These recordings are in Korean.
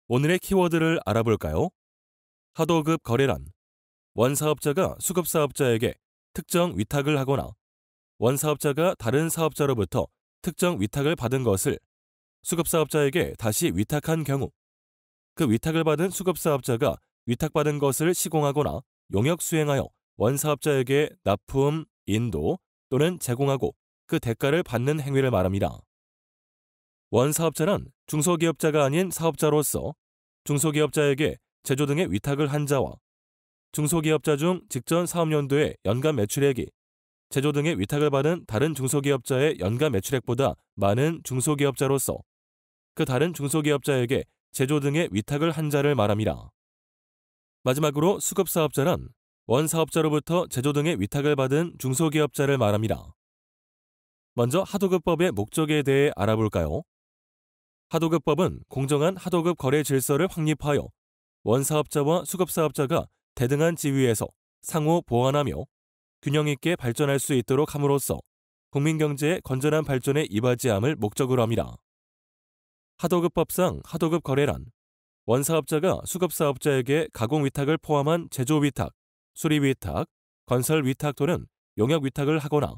오늘의 키워드를 알아볼까요? 하도급 거래란, 원사업자가 수급사업자에게 특정 위탁을 하거나 원사업자가 다른 사업자로부터 특정 위탁을 받은 것을 수급사업자에게 다시 위탁한 경우, 그 위탁을 받은 수급사업자가 위탁받은 것을 시공하거나 용역 수행하여 원사업자에게 납품, 인도 또는 제공하고 그 대가를 받는 행위를 말합니다. 원사업자란 중소기업자가 아닌 사업자로서 중소기업자에게 제조 등의 위탁을 한 자와 중소기업자 중 직전 사업연도의 연간 매출액이 제조 등의 위탁을 받은 다른 중소기업자의 연간 매출액보다 많은 중소기업자로서 그 다른 중소기업자에게 제조 등의 위탁을 한 자를 말합니다. 마지막으로 수급사업자란 원사업자로부터 제조 등의 위탁을 받은 중소기업자를 말합니다. 먼저 하도급법의 목적에 대해 알아볼까요? 하도급법은 공정한 하도급 거래 질서를 확립하여 원사업자와 수급사업자가 대등한 지위에서 상호 보완하며 균형 있게 발전할 수 있도록 함으로써 국민경제의 건전한 발전에 이바지함을 목적으로 합니다. 하도급법상 하도급 거래란 원사업자가 수급사업자에게 가공위탁을 포함한 제조위탁, 수리위탁, 건설위탁 또는 용역위탁을 하거나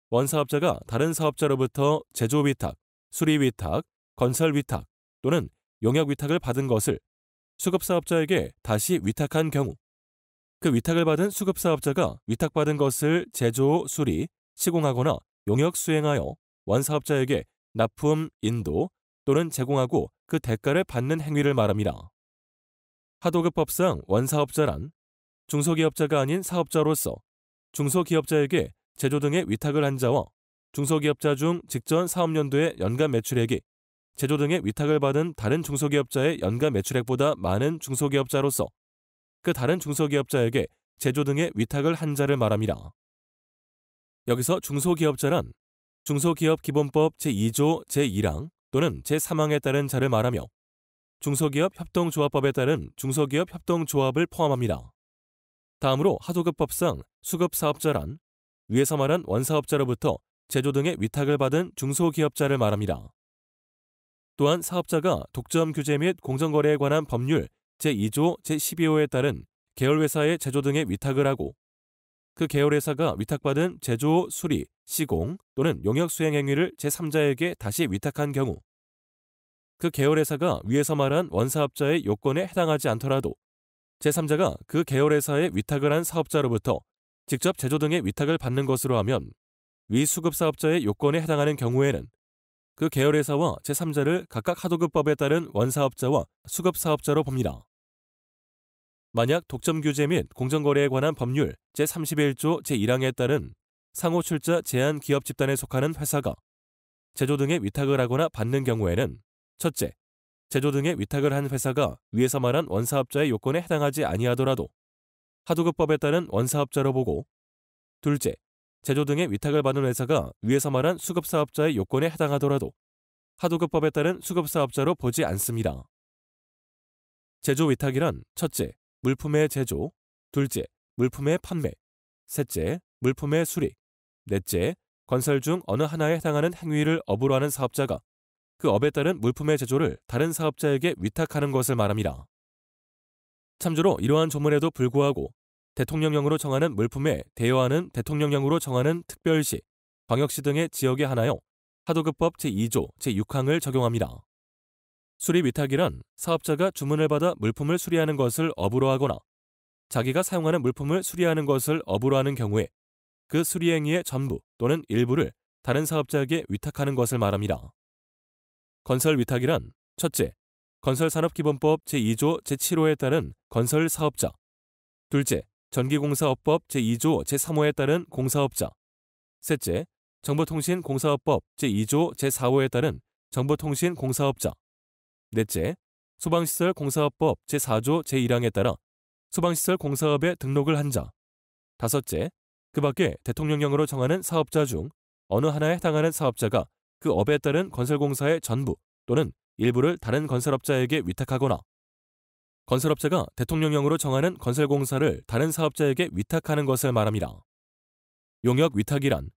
원사업자가 다른 사업자로부터 제조위탁, 수리위탁, 건설위탁 또는 용역위탁을 받은 것을 수급사업자에게 다시 위탁한 경우, 그 위탁을 받은 수급사업자가 위탁받은 것을 제조, 수리, 시공하거나 용역 수행하여 원사업자에게 납품, 인도 또는 제공하고 그 대가를 받는 행위를 말합니다. 하도급법상 원사업자란 중소기업자가 아닌 사업자로서 중소기업자에게 제조 등의 위탁을 한 자와 중소기업자 중 직전 사업연도의 연간 매출액이 제조 등의 위탁을 받은 다른 중소기업자의 연간 매출액보다 많은 중소기업자로서 그 다른 중소기업자에게 제조 등의 위탁을 한 자를 말합니다. 여기서 중소기업자란 중소기업기본법 제2조 제1항 또는 제3항에 따른 자를 말하며 중소기업 협동조합법에 따른 중소기업 협동조합을 포함합니다. 다음으로 하도급법상 수급사업자란 위에서 말한 원사업자로부터 제조 등의 위탁을 받은 중소기업자를 말합니다. 또한 사업자가 독점 규제 및 공정거래에 관한 법률 제2조 제12호에 따른 계열회사의 제조 등의 위탁을 하고 그 계열회사가 위탁받은 제조, 수리, 시공 또는 용역 수행 행위를 제3자에게 다시 위탁한 경우, 그 계열회사가 위에서 말한 원사업자의 요건에 해당하지 않더라도 제3자가 그 계열회사에 위탁을 한 사업자로부터 직접 제조 등의 위탁을 받는 것으로 하면 위 수급사업자의 요건에 해당하는 경우에는 그 계열회사와 제3자를 각각 하도급법에 따른 원사업자와 수급사업자로 봅니다. 만약 독점규제 및 공정거래에 관한 법률 제31조 제1항에 따른 상호출자 제한 기업 집단에 속하는 회사가 제조 등의 위탁을 하거나 받는 경우에는 첫째, 제조 등의 위탁을 한 회사가 위에서 말한 원사업자의 요건에 해당하지 아니하더라도 하도급법에 따른 원사업자로 보고, 둘째, 제조 등의 위탁을 받은 회사가 위에서 말한 수급사업자의 요건에 해당하더라도 하도급법에 따른 수급사업자로 보지 않습니다. 제조 위탁이란 첫째, 물품의 제조, 둘째, 물품의 판매, 셋째, 물품의 수리, 넷째, 건설 중 어느 하나에 해당하는 행위를 업으로 하는 사업자가 그 업에 따른 물품의 제조를 다른 사업자에게 위탁하는 것을 말합니다. 참조로 이러한 조문에도 불구하고 대통령령으로 정하는 물품에 대여하는 대통령령으로 정하는 특별시, 광역시 등의 지역에 한하여 하도급법 제2조 제6항을 적용합니다. 수리 위탁이란 사업자가 주문을 받아 물품을 수리하는 것을 업으로 하거나 자기가 사용하는 물품을 수리하는 것을 업으로 하는 경우에 그 수리 행위의 전부 또는 일부를 다른 사업자에게 위탁하는 것을 말합니다. 건설 위탁이란 첫째, 건설산업기본법 제2조 제7호에 따른 건설사업자, 둘째, 전기공사업법 제2조 제3호에 따른 공사업자, 셋째, 정보통신공사업법 제2조 제4호에 따른 정보통신공사업자, 넷째, 소방시설공사업법 제4조 제1항에 따라 소방시설 공사업에 등록을 한 자, 다섯째, 그 밖에 대통령령으로 정하는 사업자 중 어느 하나에 해당하는 사업자가 그 업에 따른 건설공사의 전부 또는 일부를 다른 건설업자에게 위탁하거나 건설업자가 대통령령으로 정하는 건설공사를 다른 사업자에게 위탁하는 것을 말합니다. 용역 위탁이란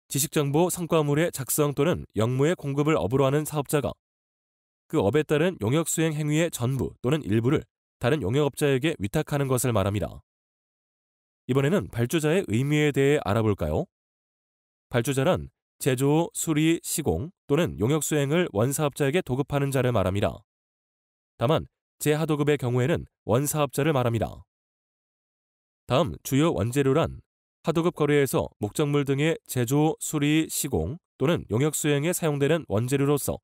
지식정보 성과물의 작성 또는 영무의 공급을 업으로 하는 사업자가 그 업에 따른 용역수행 행위의 전부 또는 일부를 다른 용역업자에게 위탁하는 것을 말합니다. 이번에는 발주자의 의무에 대해 알아볼까요? 발주자란 제조, 수리, 시공 또는 용역수행을 원사업자에게 도급하는 자를 말합니다. 다만 재하도급의 경우에는 원사업자를 말합니다. 다음 주요 원재료란 하도급 거래에서 목적물 등의 제조, 수리, 시공 또는 용역수행에 사용되는 원재료로서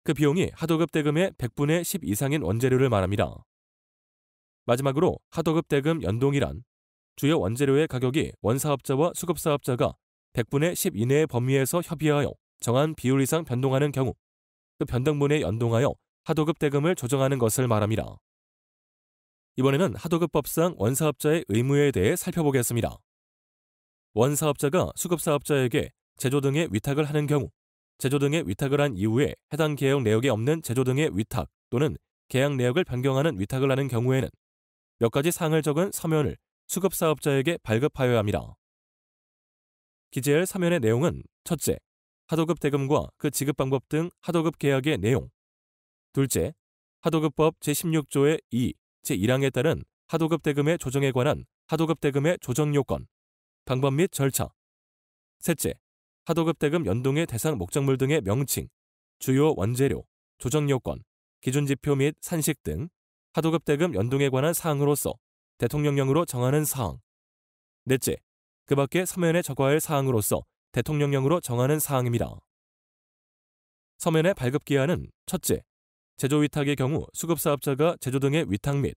그 비용이 하도급 대금의 100분의 10 이상인 원재료를 말합니다. 마지막으로 하도급 대금 연동이란 주요 원재료의 가격이 원사업자와 수급사업자가 100분의 10 이내의 범위에서 협의하여 정한 비율 이상 변동하는 경우 그 변동분에 연동하여 하도급 대금을 조정하는 것을 말합니다. 이번에는 하도급법상 원사업자의 의무에 대해 살펴보겠습니다. 원사업자가 수급사업자에게 제조 등의 위탁을 하는 경우 제조 등의 위탁을 한 이후에 해당 계약 내역에 없는 제조 등의 위탁 또는 계약 내역을 변경하는 위탁을 하는 경우에는 몇 가지 사항을 적은 서면을 수급사업자에게 발급하여야 합니다. 기재할 서면의 내용은 첫째, 하도급 대금과 그 지급 방법 등 하도급 계약의 내용. 둘째, 하도급법 제16조의 2, 제1항에 따른 하도급 대금의 조정에 관한 하도급 대금의 조정 요건, 방법 및 절차. 셋째, 하도급 대금 연동의 대상 목적물 등의 명칭, 주요 원재료, 조정 요건, 기준 지표 및 산식 등 하도급 대금 연동에 관한 사항으로서 대통령령으로 정하는 사항. 넷째, 그 밖에 서면에 적어야 할 사항으로서 대통령령으로 정하는 사항입니다. 서면의 발급 기한은 첫째, 제조 위탁의 경우 수급사업자가 제조 등의 위탁 및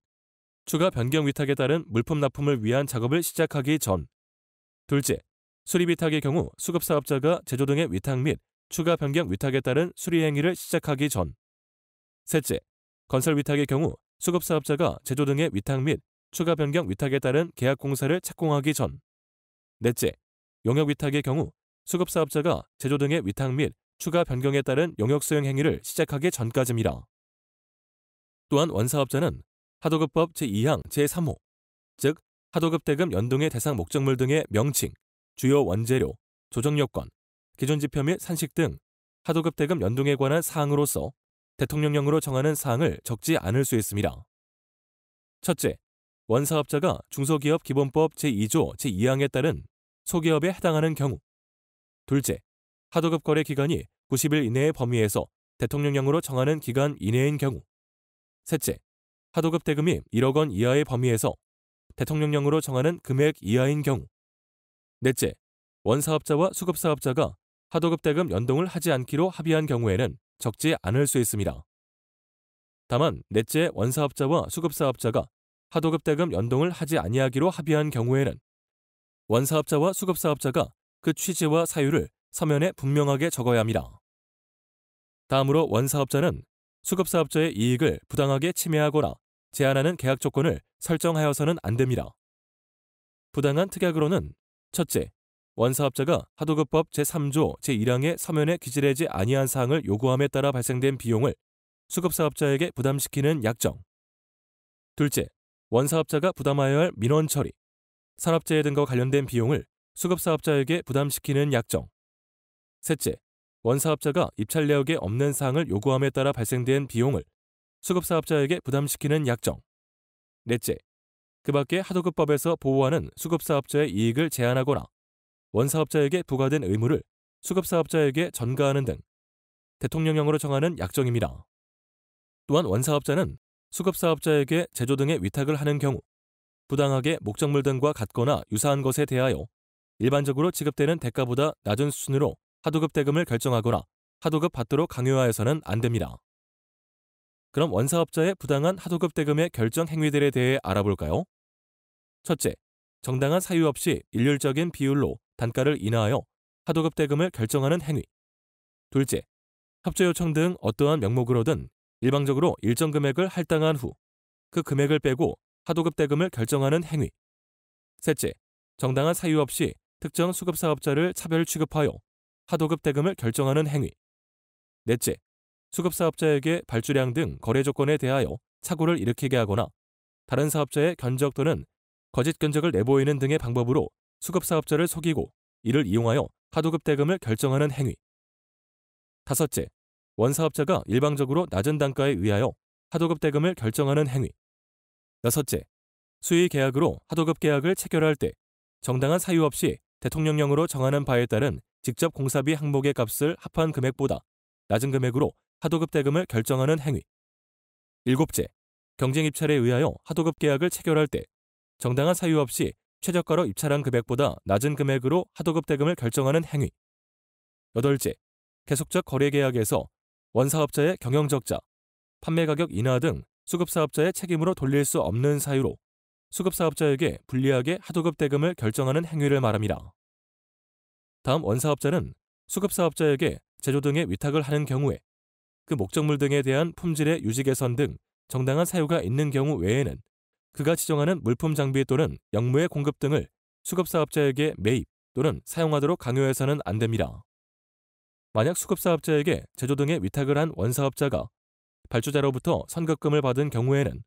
추가 변경 위탁에 따른 물품 납품을 위한 작업을 시작하기 전. 둘째, 수리 위탁의 경우 수급사업자가 제조 등의 위탁 및 추가 변경 위탁에 따른 수리 행위를 시작하기 전. 셋째, 건설 위탁의 경우 수급사업자가 제조 등의 위탁 및 추가 변경 위탁에 따른 계약 공사를 착공하기 전. 넷째, 용역 위탁의 경우 수급사업자가 제조 등의 위탁 및 추가 변경에 따른 용역 수행 행위를 시작하기 전까지입니다. 또한 원사업자는 하도급법 제2항 제3호, 즉 하도급 대금 연동의 대상 목적물 등의 명칭, 주요 원재료, 조정 요건, 기존 지표 및 산식 등 하도급 대금 연동에 관한 사항으로서 대통령령으로 정하는 사항을 적지 않을 수 있습니다. 첫째, 원사업자가 중소기업 기본법 제2조 제2항에 따른 소기업에 해당하는 경우. 둘째, 하도급 거래 기간이 90일 이내의 범위에서 대통령령으로 정하는 기간 이내인 경우. 셋째, 하도급 대금이 1억 원 이하의 범위에서 대통령령으로 정하는 금액 이하인 경우. 넷째, 원사업자와 수급사업자가 하도급 대금 연동을 하지 않기로 합의한 경우에는 적지 않을 수 있습니다. 다만 넷째, 원사업자와 수급사업자가 하도급 대금 연동을 하지 아니하기로 합의한 경우에는 원사업자와 수급사업자가 그 취지와 사유를 서면에 분명하게 적어야 합니다. 다음으로 원사업자는 수급사업자의 이익을 부당하게 침해하거나 제한하는 계약 조건을 설정하여서는 안 됩니다. 부당한 특약으로는 첫째, 원사업자가 하도급법 제3조 제1항의 서면에 기재되지 아니한 사항을 요구함에 따라 발생된 비용을 수급사업자에게 부담시키는 약정. 둘째, 원사업자가 부담하여야 할 민원 처리, 산업재해 등과 관련된 비용을 수급사업자에게 부담시키는 약정. 셋째, 원사업자가 입찰 내역에 없는 사항을 요구함에 따라 발생된 비용을 수급사업자에게 부담시키는 약정. 넷째, 그 밖에 하도급법에서 보호하는 수급사업자의 이익을 제한하거나 원사업자에게 부과된 의무를 수급사업자에게 전가하는 등 대통령령으로 정하는 약정입니다. 또한 원사업자는 수급사업자에게 제조 등의 위탁을 하는 경우 부당하게 목적물 등과 같거나 유사한 것에 대하여 일반적으로 지급되는 대가보다 낮은 수준으로 하도급 대금을 결정하거나 하도급 받도록 강요하여서는 안 됩니다. 그럼 원사업자의 부당한 하도급 대금의 결정 행위들에 대해 알아볼까요? 첫째, 정당한 사유 없이 일률적인 비율로 단가를 인하하여 하도급 대금을 결정하는 행위. 둘째, 협조 요청 등 어떠한 명목으로든 일방적으로 일정 금액을 할당한 후 그 금액을 빼고 하도급 대금을 결정하는 행위. 셋째, 정당한 사유 없이 특정 수급사업자를 차별 취급하여 하도급 대금을 결정하는 행위. 넷째, 수급사업자에게 발주량 등 거래 조건에 대하여 착오를 일으키게 하거나 다른 사업자의 견적 또는 거짓 견적을 내보이는 등의 방법으로 수급사업자를 속이고 이를 이용하여 하도급 대금을 결정하는 행위. 다섯째, 원사업자가 일방적으로 낮은 단가에 의하여 하도급 대금을 결정하는 행위. 여섯째, 수의 계약으로 하도급 계약을 체결할 때 정당한 사유 없이 대통령령으로 정하는 바에 따른 직접 공사비 항목의 값을 합한 금액보다 낮은 금액으로 하도급 대금을 결정하는 행위. 일곱째, 경쟁 입찰에 의하여 하도급 계약을 체결할 때 정당한 사유 없이 최저가로 입찰한 금액보다 낮은 금액으로 하도급 대금을 결정하는 행위. 여덟째, 계속적 거래 계약에서 원사업자의 경영적자, 판매가격 인하 등 수급사업자의 책임으로 돌릴 수 없는 사유로 수급사업자에게 불리하게 하도급 대금을 결정하는 행위를 말합니다. 다음 원사업자는 수급사업자에게 제조 등의 위탁을 하는 경우에 그 목적물 등에 대한 품질의 유지 개선 등 정당한 사유가 있는 경우 외에는 그가 지정하는 물품 장비 또는 영무의 공급 등을 수급사업자에게 매입 또는 사용하도록 강요해서는 안 됩니다. 만약 수급사업자에게 제조 등의 위탁을 한 원사업자가 발주자로부터 선급금을 받은 경우에는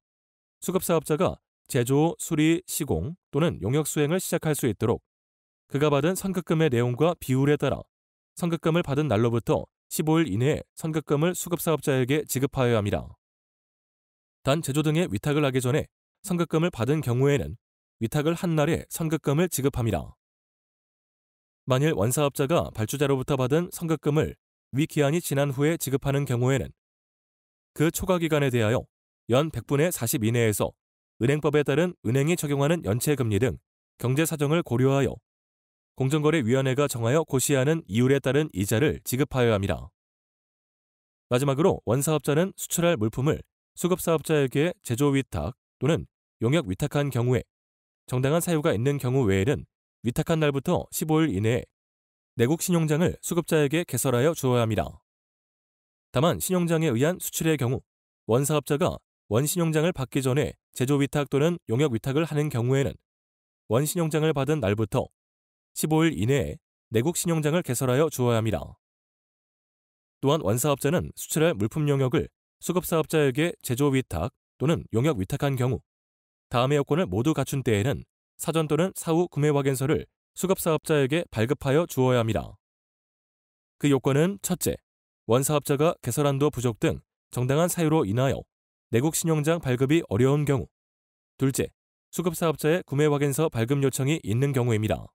수급사업자가 제조, 수리, 시공 또는 용역 수행을 시작할 수 있도록 그가 받은 선급금의 내용과 비율에 따라 선급금을 받은 날로부터 15일 이내에 선급금을 수급사업자에게 지급하여야 합니다. 단 제조 등의 위탁을 하기 전에 선급금을 받은 경우에는 위탁을 한 날에 선급금을 지급합니다. 만일 원사업자가 발주자로부터 받은 선급금을 위 기한이 지난 후에 지급하는 경우에는 그 초과 기간에 대하여 연 100분의 40 이내에서 은행법에 따른 은행이 적용하는 연체금리 등 경제사정을 고려하여 공정거래위원회가 정하여 고시하는 이율에 따른 이자를 지급하여야 합니다. 마지막으로 원사업자는 수출할 물품을 수급사업자에게 제조 위탁 또는 용역 위탁한 경우에 정당한 사유가 있는 경우 외에는 위탁한 날부터 15일 이내에 내국 신용장을 수급자에게 개설하여 주어야 합니다. 다만 신용장에 의한 수출의 경우 원사업자가 원신용장을 받기 전에 제조 위탁 또는 용역 위탁을 하는 경우에는 원신용장을 받은 날부터 15일 이내에 내국 신용장을 개설하여 주어야 합니다. 또한 원사업자는 수출할 물품 용역을 수급사업자에게 제조 위탁 또는 용역 위탁한 경우 다음의 요건을 모두 갖춘 때에는 사전 또는 사후 구매 확인서를 수급사업자에게 발급하여 주어야 합니다. 그 요건은 첫째, 원사업자가 개설한도 부족 등 정당한 사유로 인하여 내국 신용장 발급이 어려운 경우. 둘째, 수급사업자의 구매 확인서 발급 요청이 있는 경우입니다.